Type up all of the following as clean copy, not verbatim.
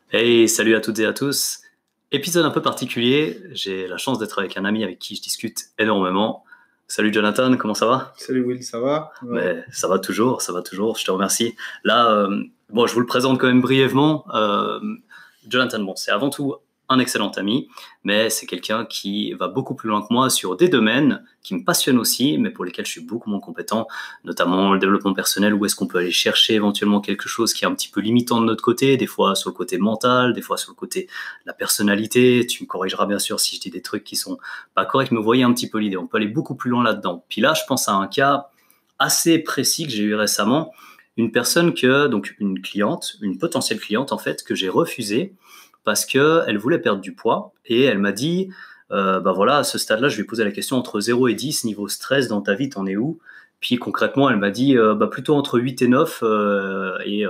Hey, salut à toutes et à tous. Épisode un peu particulier, j'ai la chance d'être avec un ami avec qui je discute énormément. Salut Jonathan, comment ça va? Salut Will, ça va? Ouais. Mais ça va toujours, je te remercie. Là, bon, je vous le présente quand même brièvement. Jonathan, bon, c'est avant tout un excellent ami, mais c'est quelqu'un qui va beaucoup plus loin que moi sur des domaines qui me passionnent aussi, mais pour lesquels je suis beaucoup moins compétent, notamment le développement personnel, où est-ce qu'on peut aller chercher éventuellement quelque chose qui est un petit peu limitant de notre côté, des fois sur le côté mental, des fois sur le côté de la personnalité. Tu me corrigeras bien sûr si je dis des trucs qui sont pas corrects, mais vous voyez un petit peu l'idée. On peut aller beaucoup plus loin là-dedans. Puis là, je pense à un cas assez précis que j'ai eu récemment, une personne donc une cliente, une potentielle cliente en fait, que j'ai refusée parce qu'elle voulait perdre du poids et elle m'a dit, bah voilà, à ce stade-là, je lui ai posé la question entre 0 et 10, niveau stress dans ta vie, t'en es où? Puis concrètement, elle m'a dit, bah plutôt entre 8 et 9, il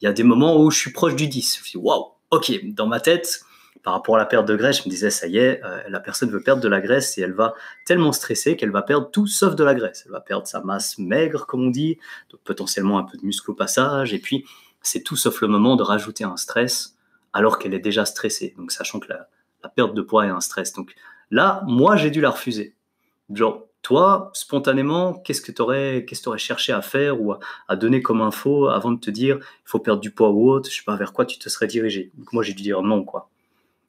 y a des moments où je suis proche du 10. Je me suis dit, waouh, ok, dans ma tête, par rapport à la perte de graisse, je me disais, ça y est, la personne veut perdre de la graisse et elle va tellement stressée qu'elle va perdre tout sauf de la graisse. Elle va perdre sa masse maigre, comme on dit, donc potentiellement un peu de muscle au passage, et puis c'est tout sauf le moment de rajouter un stress alors qu'elle est déjà stressée. Donc sachant que la perte de poids est un stress. Donc là, moi, j'ai dû la refuser. Genre, toi, spontanément, qu'est-ce que t'aurais cherché à faire ou à donner comme info avant de te dire il faut perdre du poids ou autre, je sais pas vers quoi tu te serais dirigé. Donc moi, j'ai dû dire non, quoi.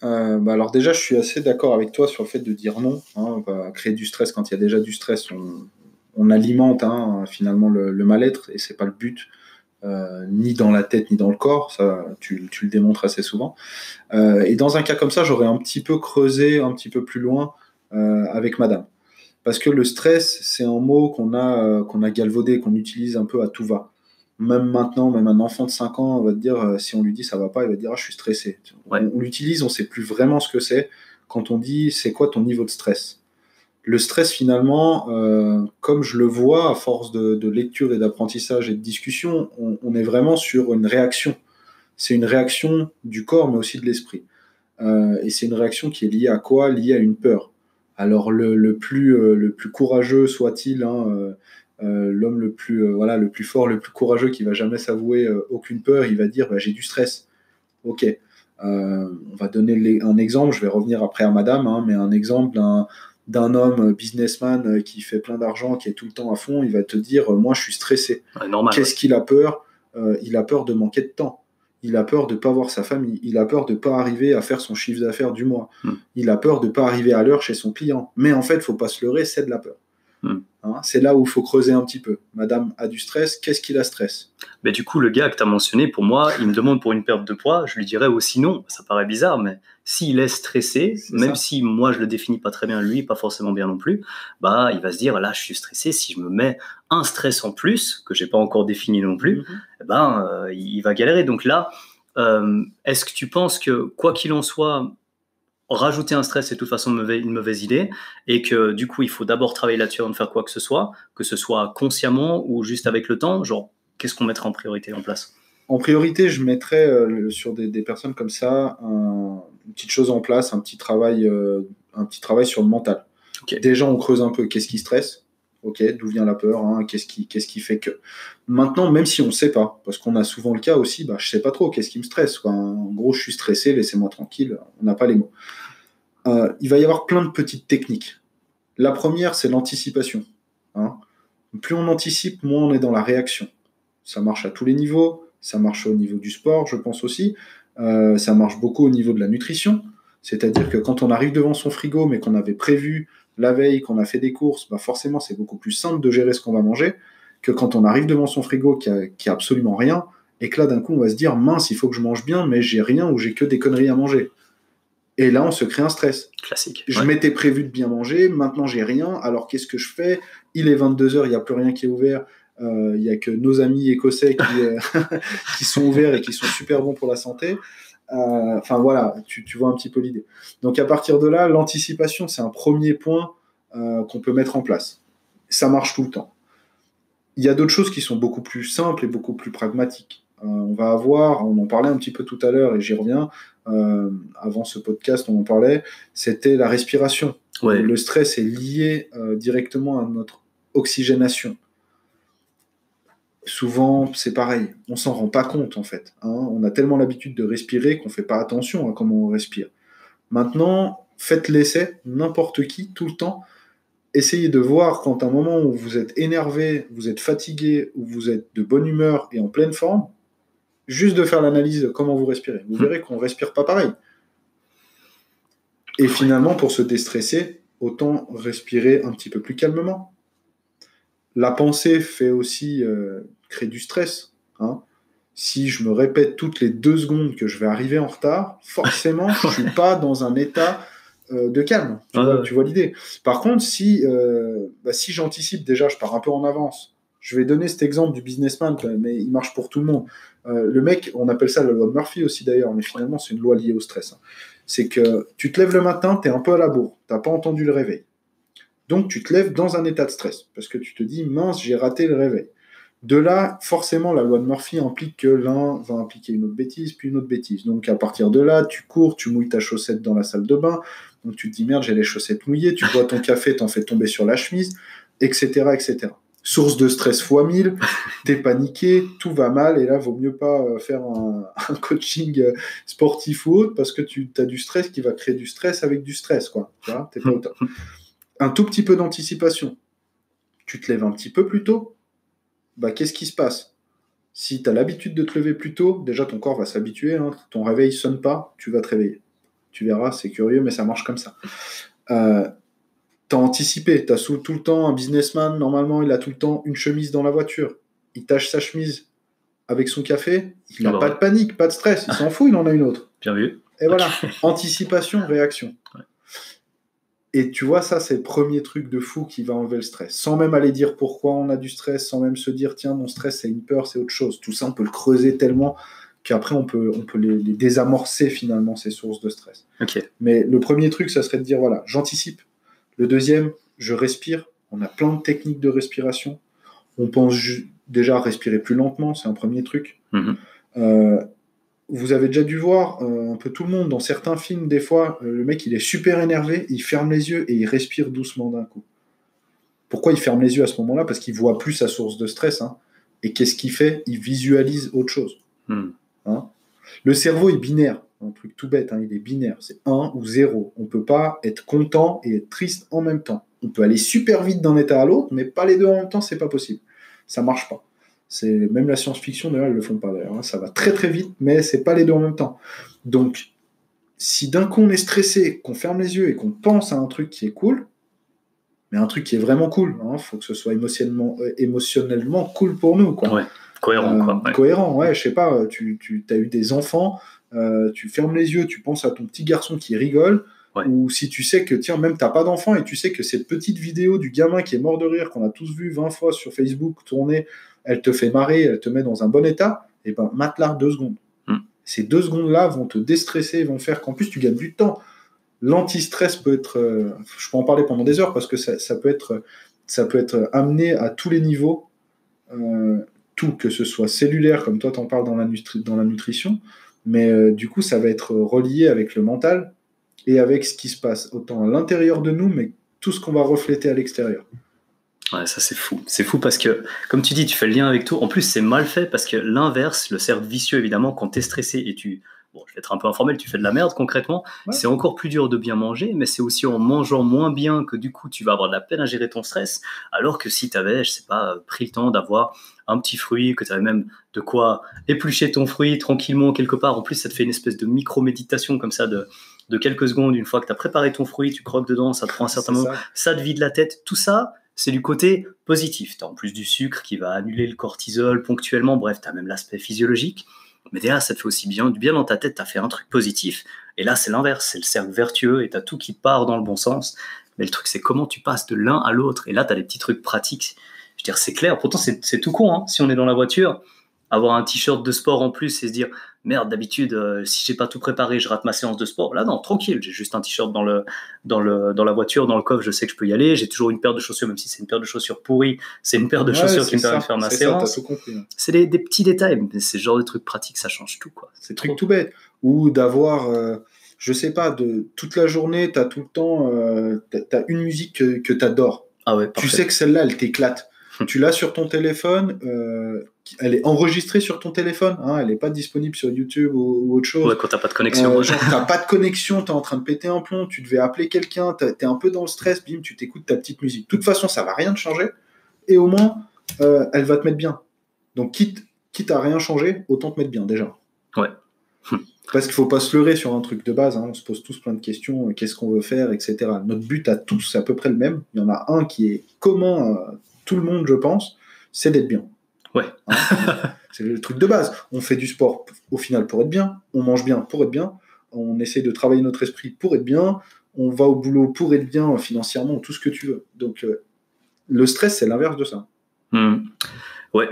Alors déjà, je suis assez d'accord avec toi sur le fait de dire non. Hein, créer du stress quand il y a déjà du stress, on alimente finalement le mal-être et c'est pas le but, ni dans la tête ni dans le corps. Ça, tu le démontres assez souvent. Et dans un cas comme ça, j'aurais un petit peu creusé un petit peu plus loin avec Madame, parce que le stress, c'est un mot qu'on a galvaudé, qu'on utilise un peu à tout va. Même maintenant, même un enfant de 5 ans va te dire, si on lui dit ça va pas, il va te dire ah, je suis stressé. Ouais, On l'utilise, on sait plus vraiment ce que c'est quand on dit c'est quoi ton niveau de stress. Le stress, finalement, comme je le vois à force de lecture et d'apprentissage et de discussion, on est vraiment sur une réaction. C'est une réaction du corps, mais aussi de l'esprit. Et c'est une réaction qui est liée à quoi? Liée à une peur. Alors le plus courageux soit-il, l'homme voilà, le plus fort, le plus courageux qui va jamais s'avouer aucune peur, il va dire bah, j'ai du stress. Ok. On va donner un exemple, je vais revenir après à Madame, mais un exemple d'un homme businessman qui fait plein d'argent, qui est tout le temps à fond, il va te dire moi je suis stressé. ouais, normal, ouais. Qu'est-ce qu'il a peur? Il a peur de manquer de temps. Il a peur de ne pas voir sa famille. Il a peur de ne pas arriver à faire son chiffre d'affaires du mois. Hmm, Il a peur de ne pas arriver à l'heure chez son client. Mais en fait, il ne faut pas se leurrer, c'est de la peur. hmm. C'est là où il faut creuser un petit peu. Madame a du stress, qu'est-ce qui la stresse? Mais du coup, le gars que tu as mentionné, pour moi, il me demande pour une perte de poids, je lui dirais aussi non. Ça paraît bizarre, mais s'il est stressé, C'est même ça. si moi je le définis pas très bien lui, pas forcément bien non plus, bah il va se dire là je suis stressé. Si je me mets un stress en plus que j'ai pas encore défini non plus, Mhm. eh ben il va galérer. Donc là, est-ce que tu penses que quoi qu'il en soit, rajouter un stress c'est de toute façon une mauvaise idée et que du coup il faut d'abord travailler là-dessus avant de faire quoi que ce soit consciemment ou juste avec le temps, genre qu'est-ce qu'on mettrait en priorité en place? En priorité, je mettrais sur des personnes comme ça une petite chose en place, un petit travail sur le mental. Ok, Déjà, on creuse un peu qu'est-ce qui stresse, ok, d'où vient la peur, qu'est-ce qui fait que. Maintenant, même si on ne sait pas, parce qu'on a souvent le cas aussi, bah, je ne sais pas trop qu'est-ce qui me stresse, quoi. En gros, je suis stressé, laissez-moi tranquille, on n'a pas les mots. Il va y avoir plein de petites techniques. La première, c'est l'anticipation. Hein. Plus on anticipe, moins on est dans la réaction. Ça marche à tous les niveaux, ça marche au niveau du sport, je pense aussi. Ça marche beaucoup au niveau de la nutrition. C'est-à-dire que quand on arrive devant son frigo, mais qu'on avait prévu la veille, qu'on a fait des courses, bah forcément, c'est beaucoup plus simple de gérer ce qu'on va manger que quand on arrive devant son frigo qui a absolument rien, et que là, d'un coup, on va se dire, mince, il faut que je mange bien, mais j'ai rien ou j'ai que des conneries à manger. Et là, on se crée un stress. classique, Je ouais. m'étais prévu de bien manger, maintenant j'ai rien, alors qu'est-ce que je fais? Il est 22 heures, il n'y a plus rien qui est ouvert, il n'y a que nos amis écossais qui sont ouverts et qui sont super bons pour la santé. Enfin voilà, tu vois un petit peu l'idée. Donc à partir de là, l'anticipation, c'est un premier point qu'on peut mettre en place. Ça marche tout le temps. Il y a d'autres choses qui sont beaucoup plus simples et beaucoup plus pragmatiques. On va avoir, on en parlait un petit peu tout à l'heure et j'y reviens, avant ce podcast on en parlait, c'était la respiration. Ouais, Le stress est lié directement à notre oxygénation. souvent, c'est pareil. On s'en rend pas compte, en fait. Hein. On a tellement l'habitude de respirer qu'on fait pas attention à comment on respire. Maintenant, faites l'essai, n'importe qui, tout le temps. Essayez de voir quand à un moment où vous êtes énervé, vous êtes fatigué, ou vous êtes de bonne humeur et en pleine forme, juste de faire l'analyse de comment vous respirez. Vous verrez qu'on ne respire pas pareil. Et finalement, pour se déstresser, autant respirer un petit peu plus calmement. La pensée fait aussi créer du stress. Hein. Si je me répète toutes les 2 secondes que je vais arriver en retard, forcément, je ne suis pas dans un état de calme. Tu vois l'idée. Par contre, si j'anticipe déjà, je pars un peu en avance. Je vais donner cet exemple du businessman, mais il marche pour tout le monde. Le mec, on appelle ça la loi de Murphy aussi d'ailleurs, mais finalement, c'est une loi liée au stress. Hein. C'est que tu te lèves le matin, tu es un peu à la bourre, tu n'as pas entendu le réveil. Donc, tu te lèves dans un état de stress, parce que tu te dis, mince, j'ai raté le réveil. De là, forcément, la loi de Murphy implique que l'un va impliquer une autre bêtise, puis une autre bêtise. Donc, à partir de là, tu cours, tu mouilles ta chaussette dans la salle de bain, donc tu te dis, merde, j'ai les chaussettes mouillées, tu bois ton café, t'en fais tomber sur la chemise, etc., etc. Source de stress fois 1000, t'es paniqué, tout va mal, et là, vaut mieux pas faire un coaching sportif ou autre, parce que tu as du stress qui va créer du stress avec du stress, quoi. Tu vois, t'es pas au top. Un tout petit peu d'anticipation. Tu te lèves un petit peu plus tôt, bah, qu'est-ce qui se passe? Si tu as l'habitude de te lever plus tôt, déjà ton corps va s'habituer, hein, ton réveil sonne pas, tu vas te réveiller. Tu verras, c'est curieux, mais ça marche comme ça. T'as anticipé, t'as tout le temps un businessman, normalement il a tout le temps une chemise dans la voiture. Il tâche sa chemise avec son café, il n'a pas de panique, pas de stress, il s'en fout, il en a une autre. Bien vu. Et voilà, anticipation, réaction. Ouais. Et tu vois, ça, c'est le premier truc de fou qui va enlever le stress. Sans même aller dire pourquoi on a du stress, sans même se dire, tiens, mon stress, c'est une peur, c'est autre chose. Tout ça, on peut le creuser tellement qu'après, on peut les désamorcer, finalement, ces sources de stress. Okay. Mais le premier truc, ça serait de dire, voilà, j'anticipe. Le deuxième, je respire. On a plein de techniques de respiration. On pense déjà à respirer plus lentement, c'est un premier truc. Vous avez déjà dû voir un peu tout le monde dans certains films, des fois, le mec il est super énervé, il ferme les yeux et il respire doucement d'un coup. Pourquoi il ferme les yeux à ce moment-là? Parce qu'il voit plus sa source de stress. Hein. Et qu'est-ce qu'il fait? Il visualise autre chose. Hein. Le cerveau est binaire, un truc tout bête, hein, il est binaire, c'est 1 ou 0. On ne peut pas être content et être triste en même temps. On peut aller super vite d'un état à l'autre, mais pas les deux en même temps, c'est pas possible. Ça marche pas. Même la science-fiction, d'ailleurs, ils le font pas d'ailleurs. Hein. Ça va très très vite, mais c'est pas les deux en même temps. Donc, si d'un coup on est stressé, qu'on ferme les yeux et qu'on pense à un truc qui est cool, mais un truc qui est vraiment cool, hein, faut que ce soit émotionnellement cool pour nous, quoi. Ouais, cohérent, quoi. Ouais. Cohérent, ouais, je sais pas, tu as eu des enfants, tu fermes les yeux, tu penses à ton petit garçon qui rigole, ouais. Ou si tu sais que, tiens, même t'as pas d'enfant et tu sais que cette petite vidéo du gamin qui est mort de rire, qu'on a tous vu 20 fois sur Facebook tourner, elle te fait marrer, elle te met dans un bon état, et ben mate-la 2 secondes. Ces 2 secondes-là vont te déstresser, vont faire qu'en plus tu gagnes du temps. L'anti-stress peut être, je peux en parler pendant des heures parce que ça peut être amené à tous les niveaux, tout, que ce soit cellulaire, comme toi t'en parles dans la nutrition, mais du coup ça va être relié avec le mental et avec ce qui se passe autant à l'intérieur de nous, mais tout ce qu'on va refléter à l'extérieur. Ouais, ça c'est fou. C'est fou parce que, comme tu dis, tu fais le lien avec tout. En plus, c'est mal fait parce que l'inverse, le cercle vicieux, évidemment, quand t'es stressé et bon, je vais être un peu informel, tu fais de la merde concrètement, ouais. C'est encore plus dur de bien manger, mais c'est aussi en mangeant moins bien que du coup, tu vas avoir de la peine à gérer ton stress, alors que si t'avais, je sais pas, pris le temps d'avoir un petit fruit, que t'avais même de quoi éplucher ton fruit tranquillement quelque part. En plus, ça te fait une espèce de micro-méditation comme ça de quelques secondes. Une fois que t'as préparé ton fruit, tu croques dedans, ça te prend un certain moment, ça te vide la tête, tout ça. C'est du côté positif. Tu as en plus du sucre qui va annuler le cortisol ponctuellement. Bref, tu as même l'aspect physiologique. Mais déjà, ça te fait aussi du bien dans ta tête. Tu as fait un truc positif. Et là, c'est l'inverse. C'est le cercle vertueux et tu as tout qui part dans le bon sens. Mais le truc, c'est comment tu passes de l'un à l'autre. Et là, tu as des petits trucs pratiques. Je veux dire, c'est clair. Pourtant, c'est tout con. Hein. Si on est dans la voiture, avoir un t-shirt de sport en plus et se dire merde, d'habitude, si j'ai pas tout préparé, je rate ma séance de sport. Là, non, tranquille, j'ai juste un t-shirt dans la voiture, dans le coffre, je sais que je peux y aller. J'ai toujours une paire de chaussures, même si c'est une paire de chaussures pourries, c'est une paire de chaussures qui me permet de faire ma séance. Ça, t'as tout compris, hein. C'est des petits détails, mais c'est le genre de trucs pratiques, ça change tout, quoi. C'est trucs tout bête. Ou d'avoir, je sais pas, toute la journée, t'as tout le temps, t'as une musique que t'adores. Ah ouais, tu sais que celle-là, elle t'éclate. Tu l'as sur ton téléphone, elle est enregistrée sur ton téléphone, hein, elle n'est pas disponible sur YouTube ou autre chose. Ouais, quand t'as pas de connexion. Genre, t'as pas de connexion, t'es en train de péter un plomb, tu devais appeler quelqu'un, t'es un peu dans le stress, bim, tu t'écoutes ta petite musique. De toute façon, ça va rien te changer, et au moins, elle va te mettre bien. Donc, quitte à rien changer, autant te mettre bien, déjà. Ouais. Parce qu'il faut pas se leurrer sur un truc de base, hein. On se pose tous plein de questions, qu'est-ce qu'on veut faire, etc. Notre but à tous, c'est à peu près le même. Il y en a un qui est commun à tout le monde, je pense, c'est d'être bien. Ouais. Hein, c'est le truc de base. On fait du sport au final pour être bien, on mange bien pour être bien, on essaie de travailler notre esprit pour être bien, on va au boulot pour être bien financièrement, tout ce que tu veux. Donc le stress, c'est l'inverse de ça. Ouais.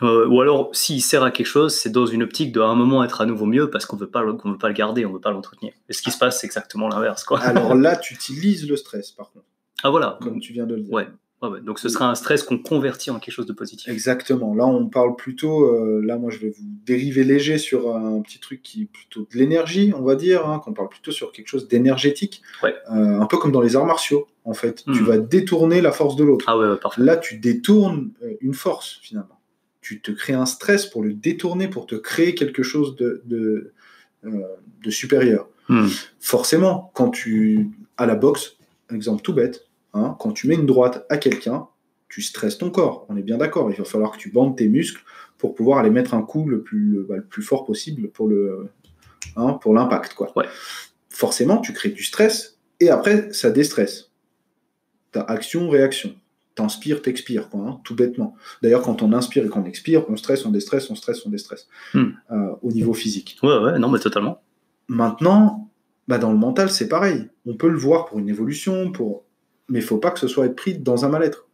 Ou alors, s'il sert à quelque chose, c'est dans une optique de à un moment être à nouveau mieux parce qu'on veut pas le garder, on veut pas l'entretenir. Et ce qui se passe, c'est exactement l'inverse, quoi. Alors là, tu utilises le stress, par contre. Ah voilà. Comme tu viens de le dire. Ouais. Donc ce sera un stress qu'on convertit en quelque chose de positif. Exactement. Là, on parle plutôt. Là, moi, je vais vous dériver léger sur un petit truc qui est plutôt de l'énergie, on va dire. Hein, qu'on parle plutôt sur quelque chose d'énergétique. Ouais. Un peu comme dans les arts martiaux, en fait. Tu vas détourner la force de l'autre. Ah ouais, parfait. Là, tu détournes une force, finalement. Tu te crées un stress pour le détourner, pour te créer quelque chose de supérieur. Forcément, quand à la boxe, exemple tout bête, hein, quand tu mets une droite à quelqu'un, tu stresses ton corps, on est bien d'accord. Il va falloir que tu bandes tes muscles pour pouvoir aller mettre un coup le plus fort possible pour l'impact, quoi. Ouais. Forcément, tu crées du stress, et après, ça déstresse. T'as action-réaction. T'inspires, t'expires, quoi, hein, tout bêtement. D'ailleurs, quand on inspire et qu'on expire, on stresse, on déstresse, on stresse, on déstresse. Au niveau physique. Ouais, non, mais totalement. Maintenant, dans le mental, c'est pareil. On peut le voir pour une évolution, mais il ne faut pas que ce soit être pris dans un mal-être.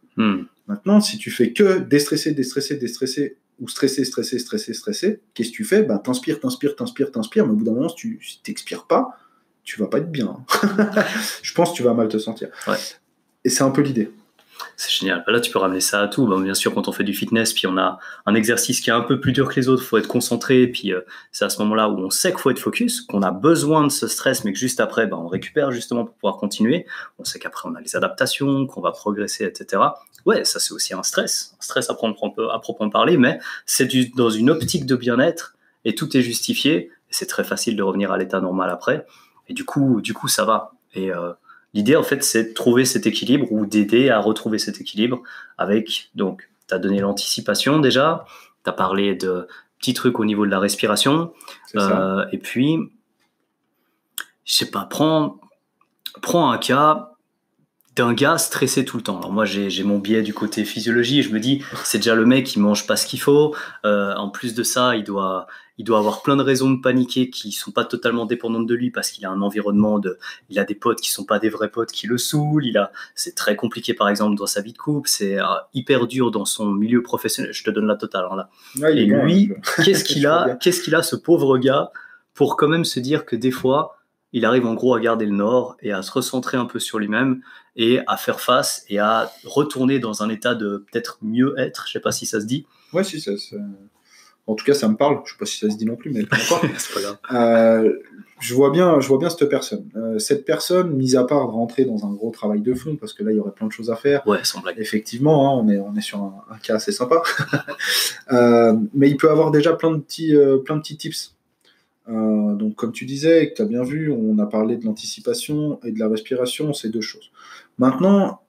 Maintenant, si tu fais que déstresser, ou stresser, qu'est-ce que tu fais ? T'inspires, mais au bout d'un moment, si tu n'expires pas, tu vas pas être bien. Je pense que tu vas mal te sentir. Ouais. Et c'est un peu l'idée. C'est génial. Là, tu peux ramener ça à tout. Bien sûr, quand on fait du fitness, puis on a un exercice qui est un peu plus dur que les autres, il faut être concentré. Puis c'est à ce moment-là où on sait qu'il faut être focus, qu'on a besoin de ce stress, mais que juste après, on récupère justement pour pouvoir continuer. On sait qu'après, on a les adaptations, qu'on va progresser, etc. Ouais, ça, c'est aussi un stress à proprement parler, mais c'est dans une optique de bien-être et tout est justifié. Et c'est très facile de revenir à l'état normal après. Et du coup ça va. Et l'idée, en fait, c'est de trouver cet équilibre ou d'aider à retrouver cet équilibre avec, donc, tu as donné l'anticipation déjà, tu as parlé de petits trucs au niveau de la respiration, et puis, je sais pas, prends un cas d'un gars stressé tout le temps. Alors moi, j'ai mon biais du côté physiologie et je me dis, c'est déjà le mec qui mange pas ce qu'il faut. En plus de ça, il doit avoir plein de raisons de paniquer qui sont pas totalement dépendantes de lui parce qu'il a un environnement il a des potes qui sont pas des vrais potes qui le saoulent. C'est très compliqué, par exemple, dans sa vie de couple. C'est hyper dur dans son milieu professionnel. Je te donne la totale, hein, là. Ouais, et lui, qu'est-ce qu'il a, ce pauvre gars, pour quand même se dire que des fois, il arrive en gros à garder le nord et à se recentrer un peu sur lui-même et à faire face et à retourner dans un état de peut-être mieux être. Je sais pas si ça se dit. Ouais, si, ça. En tout cas, ça me parle. Je sais pas si ça se dit non plus, mais peu importe. C'est pas grave. Je vois bien cette personne. Cette personne, mis à part de rentrer dans un gros travail de fond, parce que là, il y aurait plein de choses à faire. Ouais, sans blague. Effectivement, hein, on est sur un cas assez sympa. Mais il peut avoir déjà plein de petits tips. Donc, comme tu disais, et que tu as bien vu, on a parlé de l'anticipation et de la respiration, c'est deux choses. Maintenant,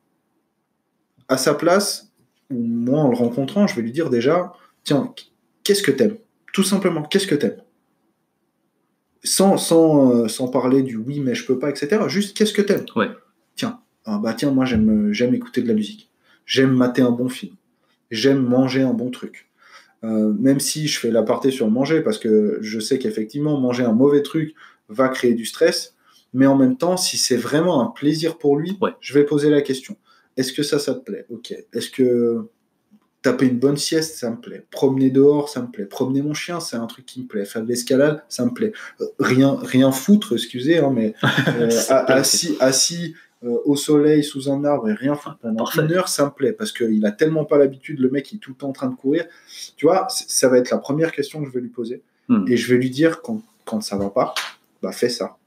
à sa place, moi, en le rencontrant, je vais lui dire déjà, tiens, qu'est-ce que t'aimes ? Tout simplement, qu'est-ce que t'aimes ? Sans parler du oui, mais je peux pas, etc. Juste, qu'est-ce que t'aimes ? Ouais. Tiens, moi, j'aime écouter de la musique. J'aime mater un bon film. J'aime manger un bon truc. Même si je fais l'aparté sur le manger, parce que je sais qu'effectivement, manger un mauvais truc va créer du stress, mais en même temps, si c'est vraiment un plaisir pour lui, je vais poser la question. Est-ce que ça te plaît ? Ok. Est-ce que taper une bonne sieste, ça me plaît. Promener dehors, ça me plaît. Promener mon chien, c'est un truc qui me plaît. Faire de l'escalade, ça me plaît. Rien foutre, excusez, hein, mais assis au soleil, sous un arbre et rien foutre pendant une heure, ça me plaît. Parce qu'il a tellement pas l'habitude, le mec, il est tout le temps en train de courir. Tu vois, ça va être la première question que je vais lui poser. Et je vais lui dire, quand ça va pas, fais ça.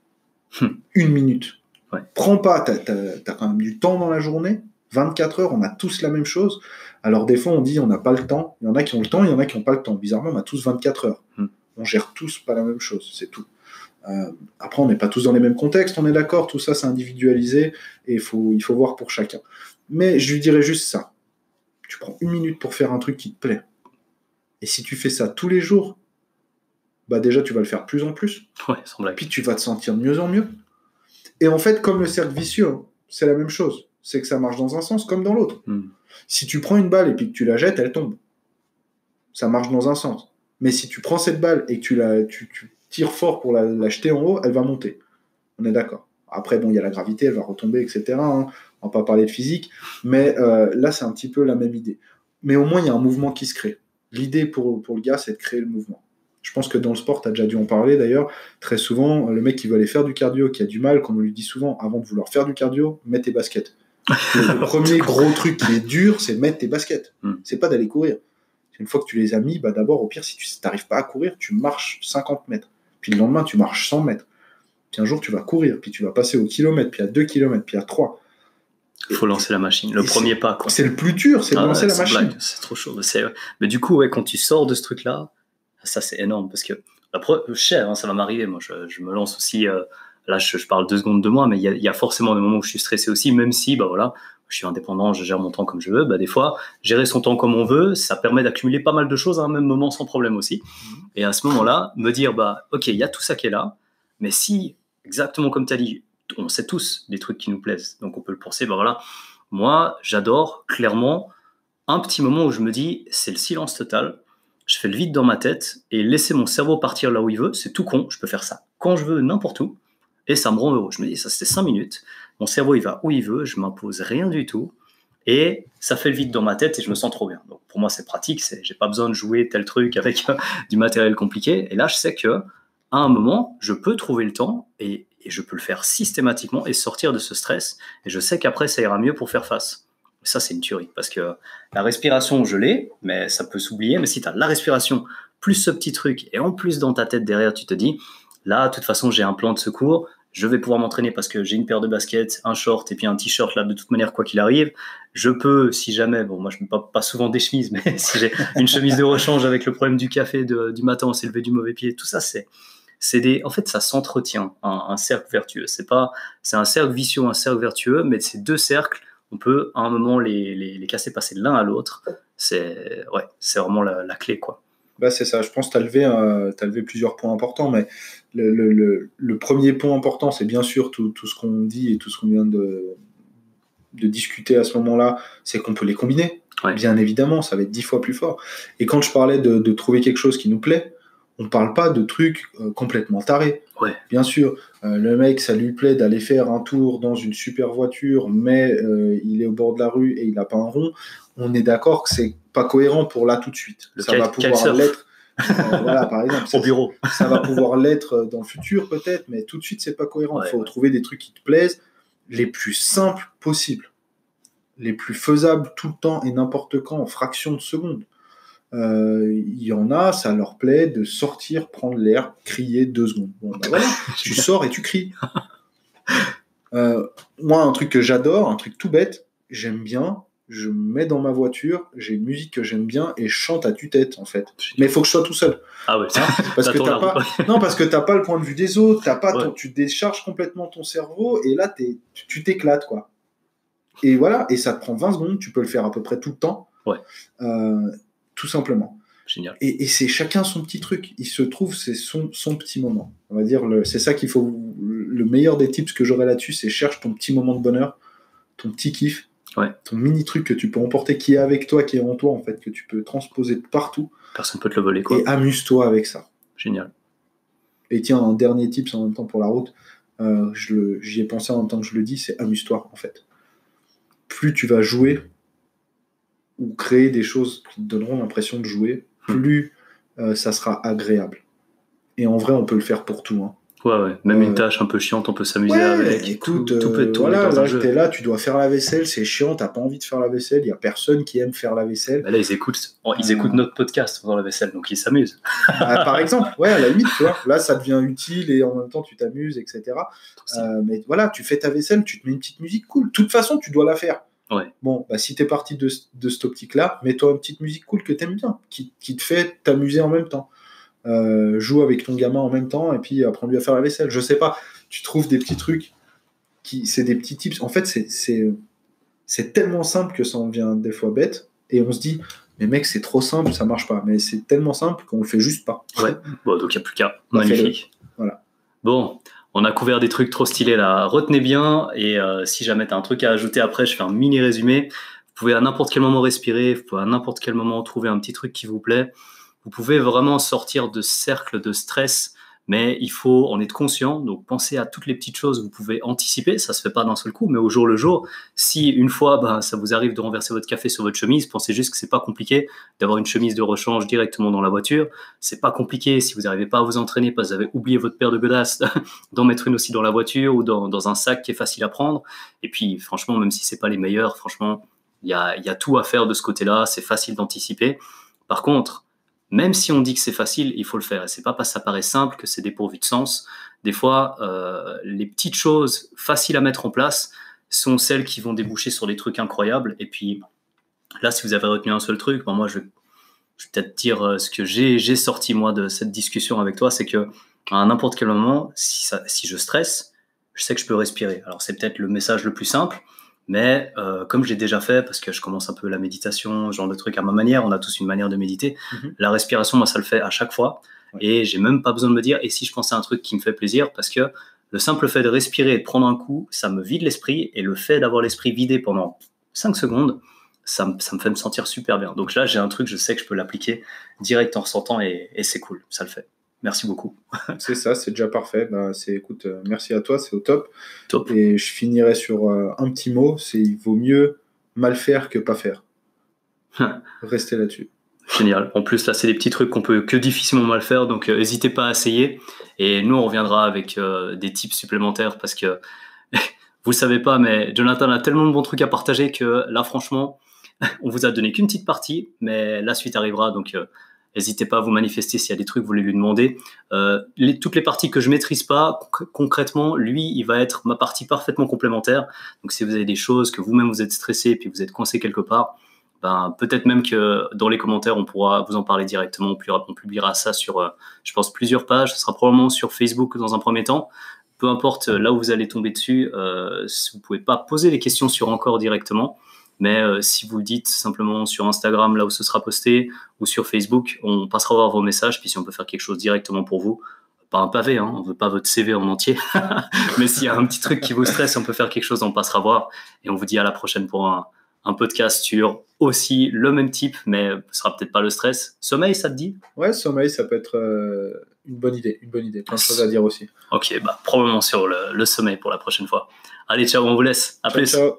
1 minute. Ouais. Prends pas, t'as quand même du temps dans la journée. 24 heures, on a tous la même chose. Alors des fois, on dit on n'a pas le temps. Il y en a qui ont le temps, il y en a qui n'ont pas le temps. Bizarrement, on a tous 24 heures. On gère tous pas la même chose, c'est tout. Après, on n'est pas tous dans les mêmes contextes, on est d'accord, tout ça c'est individualisé et il faut voir pour chacun. Mais je lui dirais juste ça. Tu prends 1 minute pour faire un truc qui te plaît. Et si tu fais ça tous les jours, bah déjà tu vas le faire de plus en plus. Ouais, sans blague. Puis tu vas te sentir de mieux en mieux. Et en fait, comme le cercle vicieux, hein, c'est la même chose. C'est que ça marche dans un sens comme dans l'autre. Si tu prends une balle et puis que tu la jettes, elle tombe. Ça marche dans un sens. Mais si tu prends cette balle et que tu tires fort pour la jeter en haut, elle va monter. On est d'accord. Après, bon, il y a la gravité, elle va retomber, etc. Hein. On va pas parler de physique. Mais là, c'est un petit peu la même idée. Mais au moins, il y a un mouvement qui se crée. L'idée pour le gars, c'est de créer le mouvement. Je pense que dans le sport, tu as déjà dû en parler d'ailleurs. Très souvent, le mec qui veut aller faire du cardio, qui a du mal, comme on lui dit souvent, avant de vouloir faire du cardio, mets tes baskets. Le premier gros truc qui est dur, c'est mettre tes baskets. C'est pas d'aller courir. Une fois que tu les as mis, bah d'abord, au pire, si tu n'arrives pas à courir, tu marches 50 mètres. Puis le lendemain, tu marches 100 mètres. Puis un jour, tu vas courir. Puis tu vas passer au kilomètre, puis à 2 kilomètres, puis à 3. Il faut lancer la machine. Le premier pas, quoi. C'est le plus dur, c'est de lancer la machine. Blague. C'est trop chaud. Mais du coup, ouais, quand tu sors de ce truc-là, ça, c'est énorme. Parce que, je sais, hein, ça va m'arriver. Moi, je me lance aussi. Là, je parle 2 secondes de moi, mais il y a forcément des moments où je suis stressé aussi, même si, bah voilà, je suis indépendant, je gère mon temps comme je veux. Bah, des fois, gérer son temps comme on veut, ça permet d'accumuler pas mal de choses à un même moment sans problème aussi. Et à ce moment-là, me dire, bah, ok, il y a tout ça qui est là, mais si, exactement comme tu as dit, on sait tous des trucs qui nous plaisent, donc on peut le penser, bah voilà. Moi, j'adore clairement un petit moment où je me dis, c'est le silence total. Je fais le vide dans ma tête et laisser mon cerveau partir là où il veut, c'est tout con. Je peux faire ça quand je veux, n'importe où. Et ça me rend heureux. Je me dis, ça c'était 5 minutes. Mon cerveau, il va où il veut. Je m'impose rien du tout. Et ça fait le vide dans ma tête et je me sens trop bien. Donc pour moi, c'est pratique. J'ai pas besoin de jouer tel truc avec du matériel compliqué. Et là, je sais que à un moment, je peux trouver le temps et je peux le faire systématiquement et sortir de ce stress. Et je sais qu'après, ça ira mieux pour faire face. Ça, c'est une tuerie, parce que la respiration, je l'ai, mais ça peut s'oublier. Mais si tu as la respiration, plus ce petit truc, et en plus dans ta tête derrière, tu te dis, là, de toute façon, j'ai un plan de secours, je vais pouvoir m'entraîner parce que j'ai une paire de baskets, un short et puis un t-shirt, là, de toute manière, quoi qu'il arrive. Je peux, si jamais, bon, moi, je ne mets pas souvent des chemises, mais si j'ai une chemise de rechange avec le problème du café du matin, on s'est levé du mauvais pied, tout ça, en fait, ça s'entretient, un cercle vertueux. C'est un cercle vicieux, un cercle vertueux, mais ces 2 cercles, on peut à un moment les casser, passer de l'un à l'autre. C'est vraiment la clé, quoi. Bah c'est ça, je pense que tu as levé plusieurs points importants, mais le premier point important, c'est bien sûr tout ce qu'on dit et tout ce qu'on vient de discuter à ce moment-là, c'est qu'on peut les combiner. Ouais. Bien évidemment, ça va être 10 fois plus fort. Et quand je parlais de trouver quelque chose qui nous plaît, on ne parle pas de trucs complètement tarés. Ouais. Bien sûr, le mec, ça lui plaît d'aller faire un tour dans une super voiture, mais il est au bord de la rue et il n'a pas un rond. On est d'accord que c'est pas cohérent pour là tout de suite. Ça va pouvoir l'être. Voilà, par exemple. Au bureau. Ça va pouvoir l'être dans le futur peut-être, mais tout de suite, c'est pas cohérent. Il faut trouver des trucs qui te plaisent, les plus simples possibles, les plus faisables tout le temps et n'importe quand en fraction de seconde. Il y en a, ça leur plaît de sortir, prendre l'air, crier 2 secondes. Bon, ben voilà, tu sors et tu cries. Moi, un truc que j'adore, un truc tout bête, j'aime bien, je me mets dans ma voiture, j'ai une musique que j'aime bien et je chante à tue-tête, en fait. Mais il faut que je sois tout seul. Ah ouais, parce que t'as pas le point de vue des autres, tu décharges complètement ton cerveau et là, tu t'éclates, quoi. Et voilà, et ça te prend 20 secondes, tu peux le faire à peu près tout le temps. Ouais. Tout simplement. Génial. Et c'est chacun son petit truc. Il se trouve, c'est son petit moment. On va dire, c'est ça qu'il faut. Le meilleur des tips que j'aurais là-dessus, c'est cherche ton petit moment de bonheur, ton petit kiff, ton mini truc que tu peux emporter, qui est avec toi, qui est en toi, en fait, que tu peux transposer partout. Personne peut te le voler, quoi. Et amuse-toi avec ça. Génial. Et tiens, un dernier tips en même temps pour la route, j'y ai pensé en même temps que je le dis, c'est amuse-toi, en fait. Plus tu vas jouer, ou créer des choses qui te donneront l'impression de jouer, plus ça sera agréable. Et en vrai, on peut le faire pour tout. Hein. Ouais. Même une tâche un peu chiante, on peut s'amuser avec. Écoute, tout peut être tourné dans un jeu. T'es là, tu dois faire la vaisselle, c'est chiant, t'as pas envie de faire la vaisselle, il y a personne qui aime faire la vaisselle. Bah là, ils écoutent notre podcast pendant la vaisselle, donc ils s'amusent. Par exemple, à la limite, tu vois, là, ça devient utile et en même temps, tu t'amuses, etc. Mais voilà, tu fais ta vaisselle, tu te mets une petite musique cool. De toute façon, tu dois la faire. Ouais. Bon, bah, si t'es parti de cette optique-là, mets-toi une petite musique cool que t'aimes bien, qui te fait t'amuser en même temps. Joue avec ton gamin en même temps et puis apprends-lui à faire la vaisselle. Je sais pas, tu trouves des petits trucs c'est des petits tips. En fait, c'est tellement simple que ça en devient des fois bête et on se dit, mais mec, c'est trop simple, ça marche pas. Mais c'est tellement simple qu'on le fait juste pas. Ouais, bon, donc il n'y a plus qu'à. Bah, Magnifique. Voilà. Bon, on a couvert des trucs trop stylés là. Retenez bien, et si jamais tu as un truc à ajouter après, je fais un mini résumé. Vous pouvez à n'importe quel moment respirer, vous pouvez à n'importe quel moment trouver un petit truc qui vous plaît. Vous pouvez vraiment sortir de ce cercle de stress, mais il faut en être conscient. Donc pensez à toutes les petites choses que vous pouvez anticiper. Ça se fait pas d'un seul coup, mais au jour le jour. Si une fois, ça vous arrive de renverser votre café sur votre chemise, pensez juste que c'est pas compliqué d'avoir une chemise de rechange directement dans la voiture. C'est pas compliqué si vous n'arrivez pas à vous entraîner parce que vous avez oublié votre paire de godasses, d'en mettre une aussi dans la voiture ou dans un sac qui est facile à prendre. Et puis franchement, même si c'est pas les meilleurs, franchement, il y a tout à faire de ce côté-là. C'est facile d'anticiper. Par contre, même si on dit que c'est facile, il faut le faire. Et c'est pas parce que ça paraît simple que c'est dépourvu de sens. Des fois, les petites choses faciles à mettre en place sont celles qui vont déboucher sur des trucs incroyables. Et puis là, si vous avez retenu un seul truc, moi, je vais peut-être dire ce que j'ai sorti moi de cette discussion avec toi, c'est que à n'importe quel moment, si je stresse, je sais que je peux respirer. Alors c'est peut-être le message le plus simple. Mais comme j'ai déjà fait, parce que je commence un peu la méditation, ce genre de trucs à ma manière, on a tous une manière de méditer, la respiration, moi, ça le fait à chaque fois. Ouais. Et j'ai même pas besoin de me dire, et si je pensais à un truc qui me fait plaisir, parce que le simple fait de respirer et de prendre un coup, ça me vide l'esprit, et le fait d'avoir l'esprit vidé pendant 5 secondes, ça me fait me sentir super bien. Donc là, j'ai un truc, je sais que je peux l'appliquer direct en ressentant, et c'est cool, ça le fait. Merci beaucoup. C'est ça, c'est déjà parfait. Écoute, merci à toi, c'est au top. Top. Et je finirai sur un petit mot, c'est il vaut mieux mal faire que pas faire. Restez là-dessus. Génial. En plus, là, c'est des petits trucs qu'on peut que difficilement mal faire, donc n'hésitez pas à essayer. Et nous, on reviendra avec des tips supplémentaires parce que vous le savez pas, mais Jonathan a tellement de bons trucs à partager que là, franchement, on vous a donné qu'une petite partie, mais la suite arrivera, donc n'hésitez pas à vous manifester s'il y a des trucs que vous voulez lui demander. Toutes les parties que je maîtrise pas, concrètement, lui, il va être ma partie parfaitement complémentaire. Donc, si vous avez des choses que vous-même vous êtes stressé et puis vous êtes coincé quelque part, peut-être même que dans les commentaires, on pourra vous en parler directement. On publiera ça sur, je pense, plusieurs pages. Ce sera probablement sur Facebook dans un premier temps. Peu importe là où vous allez tomber dessus, vous pouvez pas poser les questions sur Encore directement. Mais si vous le dites simplement sur Instagram, là où ce sera posté, ou sur Facebook, on passera voir vos messages. Puis si on peut faire quelque chose directement pour vous, pas un pavé, on veut pas votre CV en entier. Mais s'il y a un petit truc qui vous stresse, on peut faire quelque chose, on passera voir. Et on vous dit à la prochaine pour un podcast sur aussi le même type, mais ce sera peut-être pas le stress. Sommeil, ça te dit ? Ouais, sommeil, ça peut être une bonne idée. Plein de choses à dire aussi. Ok, probablement sur le sommeil pour la prochaine fois. Allez, ciao, on vous laisse. À plus. Ciao.